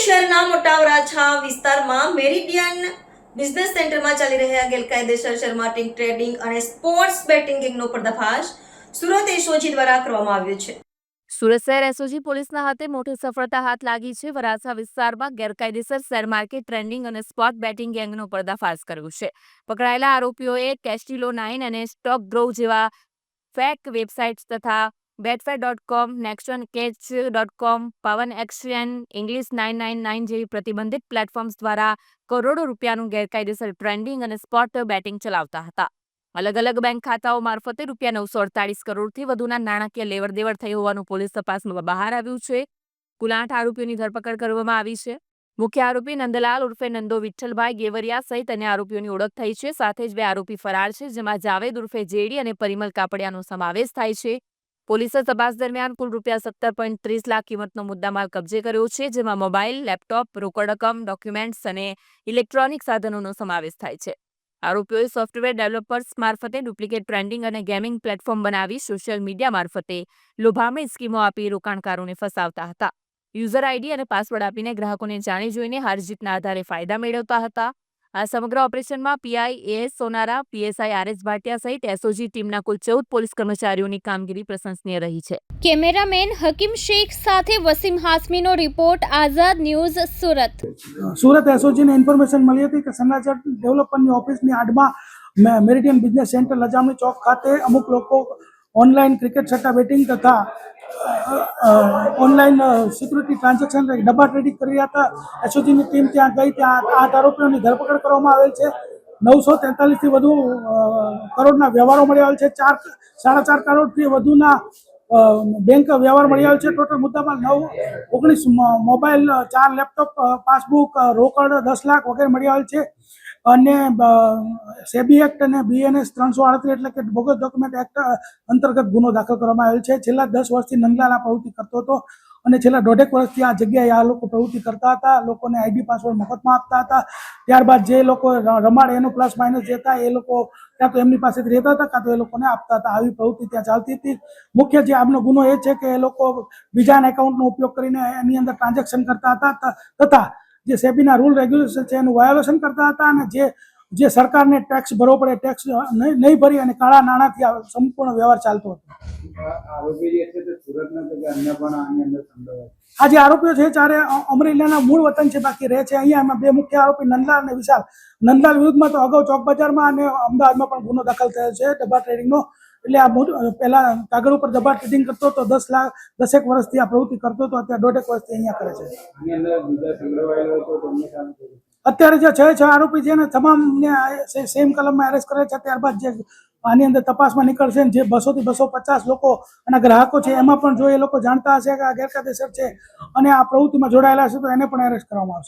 શહેરના મોટા વરાછા વિસ્તારમાં મેરિડિયન બિઝનેસ સેન્ટરમાં ચાલી રહ્યા ગેરકાયદેસર શેર માર્કેટિંગ ટ્રેડિંગ અને સ્પોર્ટ્સ બેટિંગ ગેંગનો પર્દાફાશ સુરત એસઓજી દ્વારા કરવામાં આવ્યો છે। સુરત શહેર એસઓજી પોલીસના હાથે મોટી સફળતા હાથ લાગી છે। વરાછા વિસ્તારમાં ગેરકાયદેસર શેર માર્કેટ ટ્રેડિંગ અને સ્પોટ બેટિંગ ગેંગનો પર્દાફાશ કર્યો છે। પકડાયેલા આરોપીઓએ કેસ્ટિલો 9 અને સ્ટોક ગ્રોવ જેવા ફેક વેબસાઇટ્સ તથા betfair.com, nextoncash.com, પવન એક્સચેન્જ, ઇંગ્લિશ 999 જેવી પ્રતિબંધિત પ્લેટફોર્મ્સ દ્વારા કરોડો રૂપિયાનું ગેરકાયદેસર ટ્રેડિંગ અને સ્પોટ બેટિંગ ચલાવતા હતા। અલગ અલગ બેંક ખાતાઓ મારફતે રૂપિયા 948 કરોડથી વધુના નાણાકીય લેવડ-દેવડ થઈ હોવાનું પોલીસ તપાસમાં બહાર આવ્યું છે। કુલ 8 આરોપીઓની ધરપકડ કરવામાં આવી છે। મુખ્ય આરોપી નંદલાલ ઉર્ફે નંદો વિઠ્ઠલભાઈ ગેવરિયા સહિત અન્ય આરોપીઓની ઓળખ થઈ છે। સાથે જ 2 આરોપી ફરાર છે, જેમાં જાવેદ ઉર્ફે જેડી અને પરિમલ કાપડિયાનો સમાવેશ થાય છે। પોલીસે તપાસ દરમિયાન કુલ રૂપિયા 17.30 લાખ કિંમતનો મુદ્દામાલ કબજે કર્યો છે, જેમાં મોબાઈલ, લેપટોપ, રોકડ રકમ, ડોક્યુમેન્ટ્સ અને ઇલેક્ટ્રોનિક સાધનોનો સમાવેશ થાય છે। આરોપીઓએ સોફ્ટવેર ડેવલપર્સ મારફતે ડુપ્લિકેટ ટ્રેડિંગ અને ગેમિંગ પ્લેટફોર્મ બનાવી સોશિયલ મીડિયા મારફતે લોભામણી સ્કીમો આપી રોકાણકારોને ફસાવતા હતા। યુઝર આઈડી અને પાસવર્ડ આપીને ગ્રાહકોને જાણી જોઈને હાર-જીતના આધારે ફાયદા મેળવતા હતા। આ સમગ્ર ઓપરેશનમાં PI as Sonara, PSI RS Bhatia સહિત એસઓજી ટીમના કુલ 14 પોલીસ કર્મચારીઓની કામગીરી પ્રશંસનીય રહી છે। કેમેરામેન હકીમ શેખ સાથે વસીમ હાસમીનો રિપોર્ટ, આઝાદ ન્યૂઝ, સુરત। સુરત એસઓજીને ઇન્ફોર્મેશન મળી હતી કે સન્નાચર ડેવલપરની ઓફિસની આડમાં મેરિડિયન બિઝનેસ સેન્ટર લજામણી ચોક ખાતે અમુક લોકો ઓનલાઈન ક્રિકેટ સટ્ટા બેટિંગ તથા ઓનલાઈન સિક્યુરિટી ટ્રાન્ઝેક્શન ડબ્બા ટ્રેડિંગ કરી રહ્યા હતા। એસઓજીની ટીમ ત્યાં ગઈ, ત્યાં 8 આરોપીઓની ધરપકડ કરવામાં આવેલ છે। 943થી વધુ કરોડના વ્યવહારો મળી આવેલ છે। 4.5 કરોડથી વધુના બેંક વ્યવહાર મળી આવેલ છે। ટોટલ મુદ્દામાં 19 મોબાઈલ, 4 લેપટોપ, પાસબુક, રોકડ 10 લાખ વગેરે મળી આવેલ છે। અને સેબી એક્ટ અને બીએનએસ 338 એટલે કે બોગસ ડોક્યુમેન્ટ એક્ટ અંતર્ગત ગુનો દાખલ કરવામાં આવેલ છે। છેલ્લા 10 વર્ષથી નંદલાલ આ પ્રવૃત્તિ કરતો હતો અને છેલ્લા 1.5 વર્ષથી આ જગ્યાએ આ લોકો પ્રવૃત્તિ કરતા હતા। લોકોને આઈડી પાસવર્ડ મફતમાં આપતા હતા। ત્યારબાદ જે લોકો રમાડે એનું પ્લસ માઇનસ જે થાય એ લોકો કાં તો એમની પાસેથી રહેતા હતા, કાં તો એ લોકોને આપતા હતા। આવી પ્રવૃત્તિ ત્યાં ચાલતી હતી। મુખ્ય જે આમનો ગુનો એ છે કે એ લોકો બીજાના એકાઉન્ટનો ઉપયોગ કરીને એની અંદર ટ્રાન્ઝેક્શન કરતા હતા તથા જે સેબીના રૂલ રેગ્યુલેશન છે એનું વાયોલેશન કરતા હતા અને જે સરકારને ટેક્સ ભરવો પડે ટેક્સ નહીં ભરી અને કાળા નાણાંથી સંપૂર્ણ વ્યવહાર ચાલતો હતો। આ જે આરોપીઓ છે ચારે અમરેલીના મૂળ વતન છે, બાકી રહે છે અહીંયા। એમાં 2 મુખ્ય આરોપી નંદલાલ અને વિશાલ। નંદલાલ વિરુદ્ધમાં તો અગાઉ ચોક બજારમાં અને અમદાવાદમાં પણ ગુનો દાખલ થયો છે ડબ્બા ટ્રેડિંગનો। એટલે આ પહેલા કાગળ ઉપર ડબ્બા ટ્રેડિંગ કરતો હતો, 10 વર્ષથી આ પ્રવૃત્તિ કરતો હતો, અત્યારે 1.5 વર્ષથી અહીંયા કરે છે। અત્યારે જે 6 આરોપી છે ને તમામને સેમ કલમમાં એરેસ્ટ કરે છે। ત્યારબાદ જે આની અંદર તપાસમાં નીકળશે જે 200 થી 250 લોકો અને ગ્રાહકો છે એમાં પણ જો એ લોકો જાણતા હશે કે આ ગેરકાયદેસર છે અને આ પ્રવૃત્તિમાં જોડાયેલા હશે તો એને પણ એરેસ્ટ કરવામાં આવશે।